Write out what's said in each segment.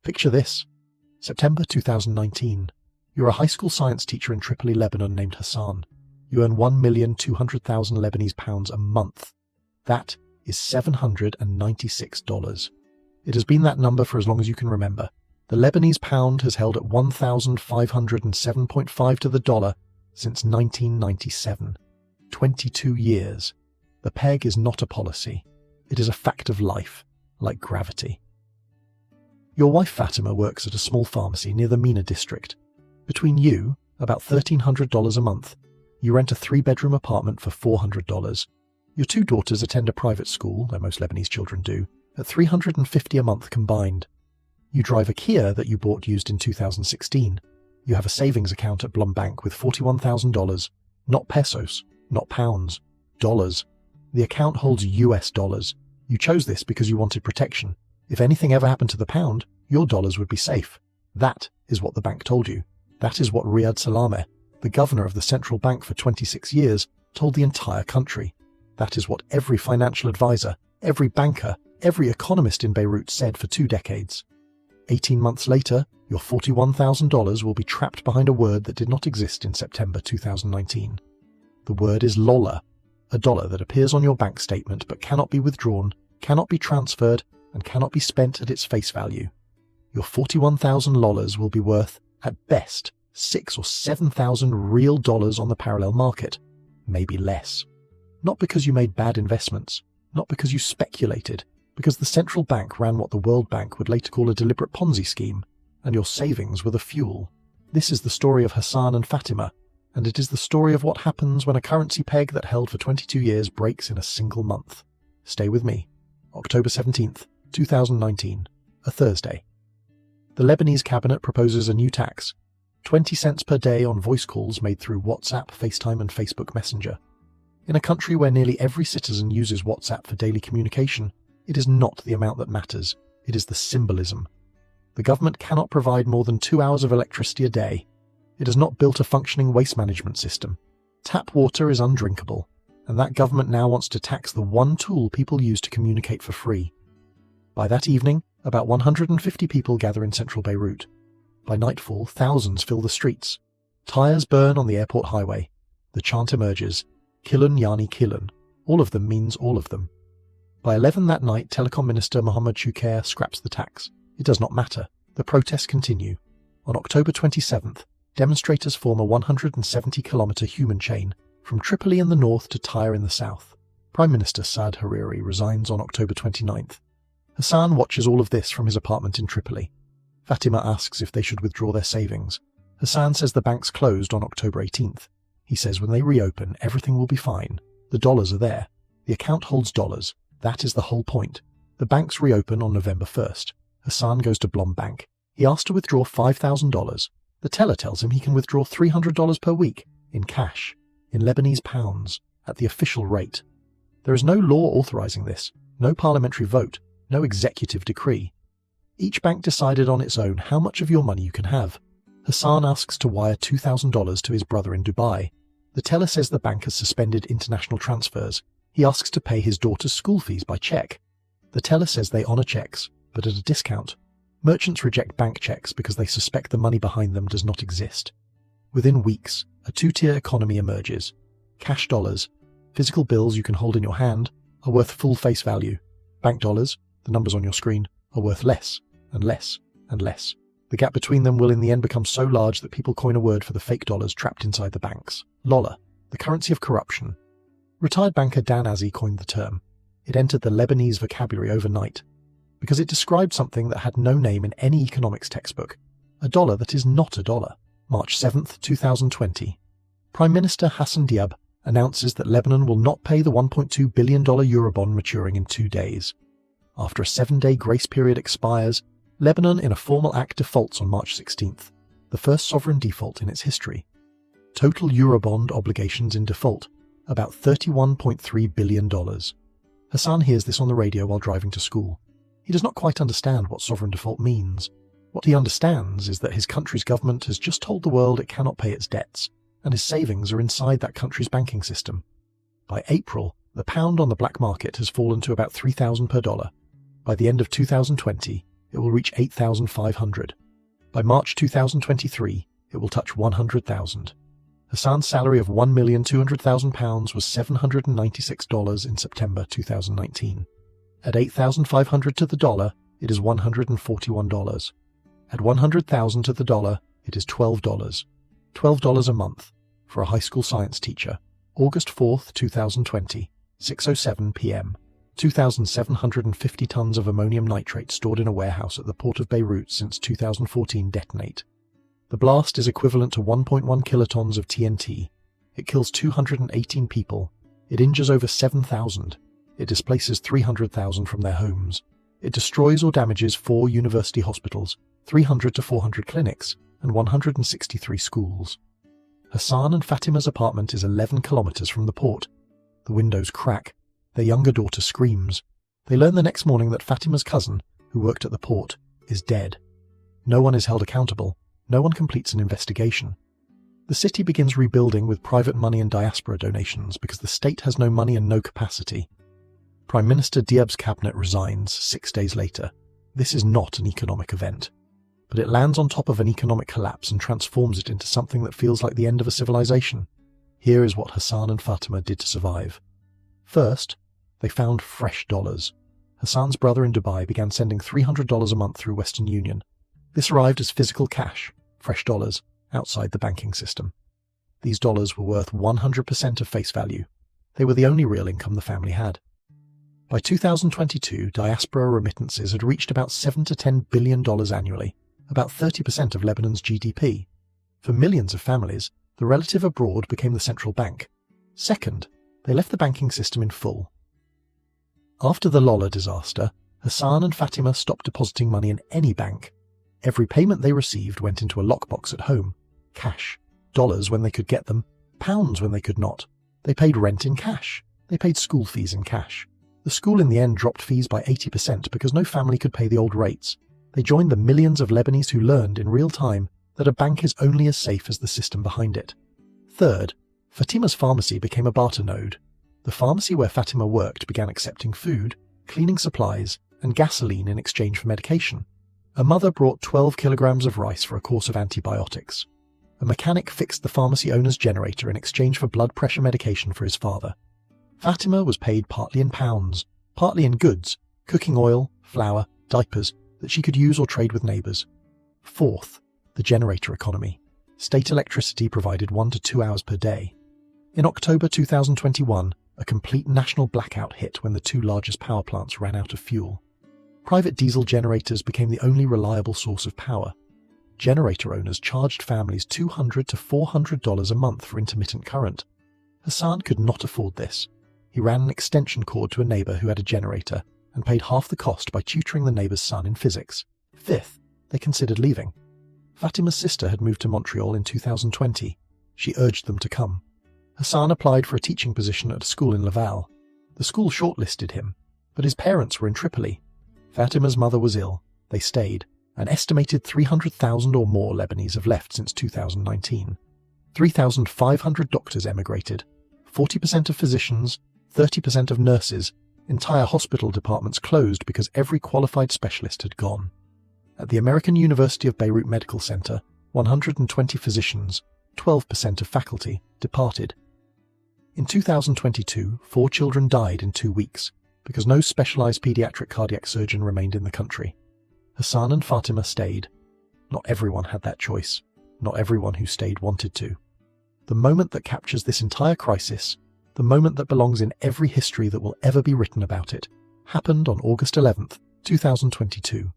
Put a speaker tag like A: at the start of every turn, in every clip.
A: Picture this. September 2019. You're a high school science teacher in Tripoli, Lebanon named Hassan. You earn $1,200,000 Lebanese pounds a month. That is $796. It has been that number for as long as you can remember. The Lebanese pound has held at 1,507.5 to the dollar since 1997. 22 years. The peg is not a policy. It is a fact of life, like gravity. Your wife Fatima works at a small pharmacy near the MENA district. Between you, about $1,300 a month. You rent a 3-bedroom apartment for $400. Your 2 daughters attend a private school, though most Lebanese children do, at $350 a month combined. You drive a Kia that you bought used in 2016. You have a savings account at Blum Bank with $41,000. Not pesos, not pounds, dollars. The account holds US dollars. You chose this because you wanted protection. If anything ever happened to the pound, your dollars would be safe. That is what the bank told you. That is what Riyad Salameh, the governor of the central bank for 26 years, told the entire country. That is what every financial advisor, every banker, every economist in Beirut said for 2 decades. 18 months later, your $41,000 will be trapped behind a word that did not exist in September 2019. The word is lola, a dollar that appears on your bank statement but cannot be withdrawn, cannot be transferred, and cannot be spent at its face value. Your 41,000 lolas will be worth, at best, 6,000 or 7,000 real dollars on the parallel market, maybe less. Not because you made bad investments, not because you speculated, because the central bank ran what the World Bank would later call a deliberate Ponzi scheme, and your savings were the fuel. This is the story of Hassan and Fatima, and it is the story of what happens when a currency peg that held for 22 years breaks in a single month. Stay with me. October 17th, 2019, a Thursday. The Lebanese cabinet proposes a new tax, 20 cents per day on voice calls made through WhatsApp, FaceTime and Facebook Messenger. In a country where nearly every citizen uses WhatsApp for daily communication, it is not the amount that matters, it is the symbolism. The government cannot provide more than 2 hours of electricity a day. It has not built a functioning waste management system. Tap water is undrinkable, and that government now wants to tax the one tool people use to communicate for free. By that evening, about 150 people gather in central Beirut. By nightfall, thousands fill the streets. Tires burn on the airport highway. The chant emerges, Kilun Yani Kilun. All of them means all of them. By 11 that night, Telecom Minister Mohammed Choucair scraps the tax. It does not matter. The protests continue. On October 27th, demonstrators form a 170-kilometre human chain from Tripoli in the north to Tyre in the south. Prime Minister Saad Hariri resigns on October 29th. Hassan watches all of this from his apartment in Tripoli. Fatima asks if they should withdraw their savings. Hassan says the bank's closed on October 18th. He says when they reopen, everything will be fine. The dollars are there. The account holds dollars. That is the whole point. The banks reopen on November 1st. Hassan goes to Blom Bank. He asks to withdraw $5,000. The teller tells him he can withdraw $300 per week, in cash, in Lebanese pounds, at the official rate. There is no law authorizing this, no parliamentary vote, no executive decree. Each bank decided on its own how much of your money you can have. Hassan asks to wire $2,000 to his brother in Dubai. The teller says the bank has suspended international transfers. He asks to pay his daughter's school fees by cheque. The teller says they honour cheques, but at a discount. Merchants reject bank cheques because they suspect the money behind them does not exist. Within weeks, a 2-tier economy emerges. Cash dollars, physical bills you can hold in your hand, are worth full face value. Bank dollars, the numbers on your screen, are worth less and less and less. The gap between them will in the end become so large that people coin a word for the fake dollars trapped inside the banks. Lola, the currency of corruption. Retired banker Dan Azzi coined the term. It entered the Lebanese vocabulary overnight, because it described something that had no name in any economics textbook. A dollar that is not a dollar. March 7th, 2020. Prime Minister Hassan Diab announces that Lebanon will not pay the $1.2 billion Eurobond maturing in 2 days. After a 7-day grace period expires, Lebanon in a formal act defaults on March 16th, the first sovereign default in its history. Total Eurobond obligations in default, about $31.3 billion. Hassan hears this on the radio while driving to school. He does not quite understand what sovereign default means. What he understands is that his country's government has just told the world it cannot pay its debts, and his savings are inside that country's banking system. By April, the pound on the black market has fallen to about $3,000 per dollar. By the end of 2020, it will reach 8,500. By March 2023, it will touch 100,000. Hassan's salary of £1,200,000 was $796 in September 2019. At 8,500 to the dollar, it is $141. At 100,000 to the dollar, it is $12. $12 a month for a high school science teacher. August 4th, 2020, 6:07 p.m. 2,750 tons of ammonium nitrate stored in a warehouse at the port of Beirut since 2014 detonate. The blast is equivalent to 1.1 kilotons of TNT. It kills 218 people. It injures over 7,000. It displaces 300,000 from their homes. It destroys or damages 4 university hospitals, 300 to 400 clinics, and 163 schools. Hassan and Fatima's apartment is 11 kilometers from the port. The windows crack. Their younger daughter screams. They learn the next morning that Fatima's cousin, who worked at the port, is dead. No one is held accountable. No one completes an investigation. The city begins rebuilding with private money and diaspora donations because the state has no money and no capacity. Prime Minister Diab's cabinet resigns 6 days later. This is not an economic event, but it lands on top of an economic collapse and transforms it into something that feels like the end of a civilization. Here is what Hassan and Fatima did to survive. First, they found fresh dollars. Hassan's brother in Dubai began sending $300 a month through Western Union. This arrived as physical cash, fresh dollars, outside the banking system. These dollars were worth 100% of face value. They were the only real income the family had. By 2022, diaspora remittances had reached about $7 to $10 billion annually, about 30% of Lebanon's GDP. For millions of families, the relative abroad became the central bank. Second, they left the banking system in full. After the Lola disaster, Hassan and Fatima stopped depositing money in any bank. Every payment they received went into a lockbox at home. Cash. Dollars when they could get them. Pounds when they could not. They paid rent in cash. They paid school fees in cash. The school in the end dropped fees by 80% because no family could pay the old rates. They joined the millions of Lebanese who learned in real time that a bank is only as safe as the system behind it. Third, Fatima's pharmacy became a barter node. The pharmacy where Fatima worked began accepting food, cleaning supplies, and gasoline in exchange for medication. A mother brought 12 kilograms of rice for a course of antibiotics. A mechanic fixed the pharmacy owner's generator in exchange for blood pressure medication for his father. Fatima was paid partly in pounds, partly in goods, cooking oil, flour, diapers, that she could use or trade with neighbours. Fourth, the generator economy. State electricity provided 1 to 2 hours per day. In October 2021, a complete national blackout hit when the 2 largest power plants ran out of fuel. Private diesel generators became the only reliable source of power. Generator owners charged families $200 to $400 a month for intermittent current. Hassan could not afford this. He ran an extension cord to a neighbour who had a generator and paid half the cost by tutoring the neighbour's son in physics. Fifth, they considered leaving. Fatima's sister had moved to Montreal in 2020. She urged them to come. Hassan applied for a teaching position at a school in Laval. The school shortlisted him, but his parents were in Tripoli. Fatima's mother was ill. They stayed. An estimated 300,000 or more Lebanese have left since 2019. 3,500 doctors emigrated. 40% of physicians, 30% of nurses. Entire hospital departments closed because every qualified specialist had gone. At the American University of Beirut Medical Center, 120 physicians, 12% of faculty, departed. In 2022, 4 children died in 2 weeks because no specialized pediatric cardiac surgeon remained in the country. Hassan and Fatima stayed. Not everyone had that choice. Not everyone who stayed wanted to. The moment that captures this entire crisis, the moment that belongs in every history that will ever be written about it, happened on August 11th, 2022.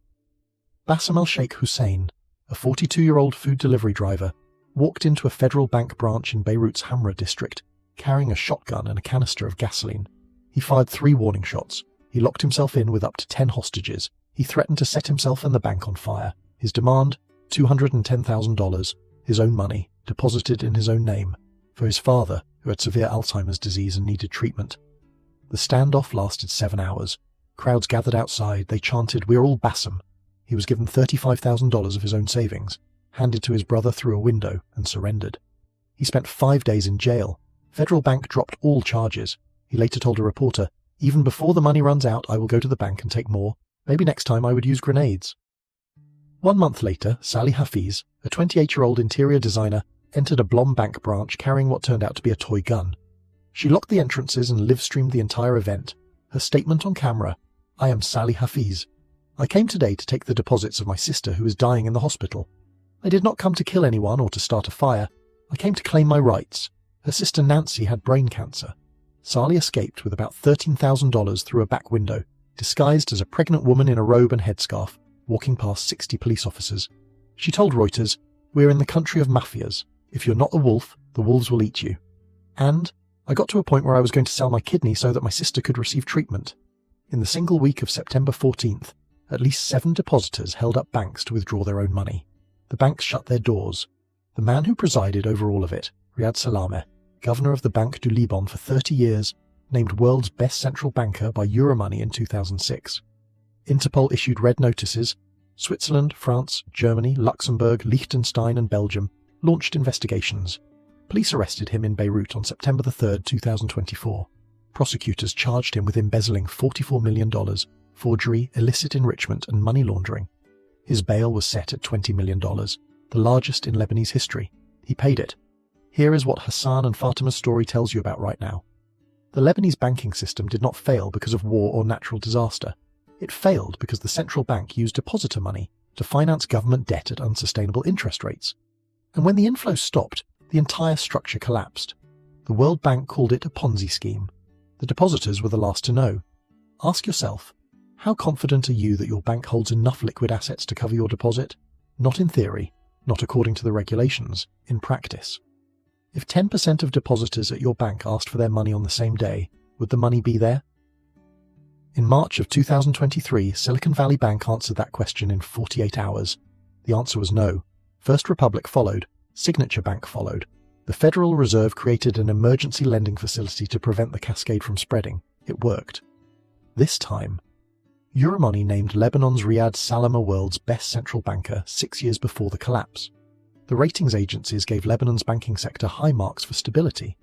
A: Bassem el-Sheikh Hussein, a 42-year-old food delivery driver, walked into a federal bank branch in Beirut's Hamra district, carrying a shotgun and a canister of gasoline. He fired 3 warning shots. He locked himself in with up to 10 hostages. He threatened to set himself and the bank on fire. His demand, $210,000, his own money, deposited in his own name, for his father, who had severe Alzheimer's disease and needed treatment. The standoff lasted 7 hours. Crowds gathered outside. They chanted, "We're all Bassem." He was given $35,000 of his own savings, handed to his brother through a window, and surrendered. He spent 5 days in jail. Federal Bank dropped all charges. He later told a reporter, "Even before the money runs out, I will go to the bank and take more. Maybe next time I would use grenades." 1 month later, Sally Hafiz, a 28-year-old interior designer, entered a Blom Bank branch carrying what turned out to be a toy gun. She locked the entrances and live-streamed the entire event. Her statement on camera: "I am Sally Hafiz. I came today to take the deposits of my sister who is dying in the hospital. I did not come to kill anyone or to start a fire. I came to claim my rights. Her sister Nancy had brain cancer." Sally escaped with about $13,000 through a back window, disguised as a pregnant woman in a robe and headscarf, walking past 60 police officers. She told Reuters, "We're in the country of mafias. If you're not a wolf, the wolves will eat you. And I got to a point where I was going to sell my kidney so that my sister could receive treatment." In the single week of September 14th, at least 7 depositors held up banks to withdraw their own money. The banks shut their doors. The man who presided over all of it, Riyad Salameh, governor of the Banque du Liban for 30 years, named world's best central banker by Euromoney in 2006. Interpol issued red notices. Switzerland, France, Germany, Luxembourg, Liechtenstein and Belgium launched investigations. Police arrested him in Beirut on September 3, 2024. Prosecutors charged him with embezzling $44 million, forgery, illicit enrichment and money laundering. His bail was set at $20 million, the largest in Lebanese history. He paid it. Here is what Hassan and Fatima's story tells you about right now. The Lebanese banking system did not fail because of war or natural disaster. It failed because the central bank used depositor money to finance government debt at unsustainable interest rates. And when the inflow stopped, the entire structure collapsed. The World Bank called it a Ponzi scheme. The depositors were the last to know. Ask yourself, how confident are you that your bank holds enough liquid assets to cover your deposit? Not in theory, not according to the regulations, in practice. If 10% of depositors at your bank asked for their money on the same day, would the money be there? In March of 2023, Silicon Valley Bank answered that question in 48 hours. The answer was no. First Republic followed. Signature Bank followed. The Federal Reserve created an emergency lending facility to prevent the cascade from spreading. It worked. This time, Euromoney named Lebanon's Riyad Salameh world's best central banker 6 years before the collapse. The ratings agencies gave Lebanon's banking sector high marks for stability.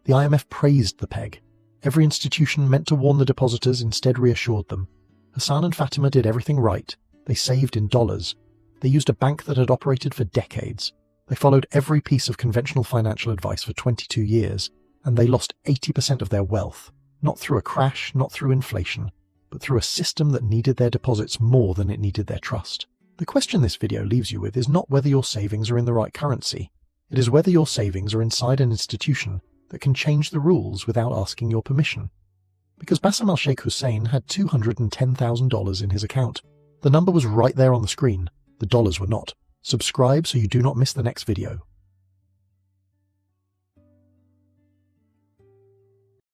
A: The IMF praised the peg. Every institution meant to warn the depositors instead reassured them. Hassan and Fatima did everything right. They saved in dollars. They used a bank that had operated for decades. They followed every piece of conventional financial advice for 22 years, and they lost 80% of their wealth, not through a crash, not through inflation, but through a system that needed their deposits more than it needed their trust. The question this video leaves you with is not whether your savings are in the right currency. It is whether your savings are inside an institution that can change the rules without asking your permission. Because Bassem al-Sheikh Hussein had $210,000 in his account. The number was right there on the screen. The dollars were not. Subscribe so you do not miss the next video.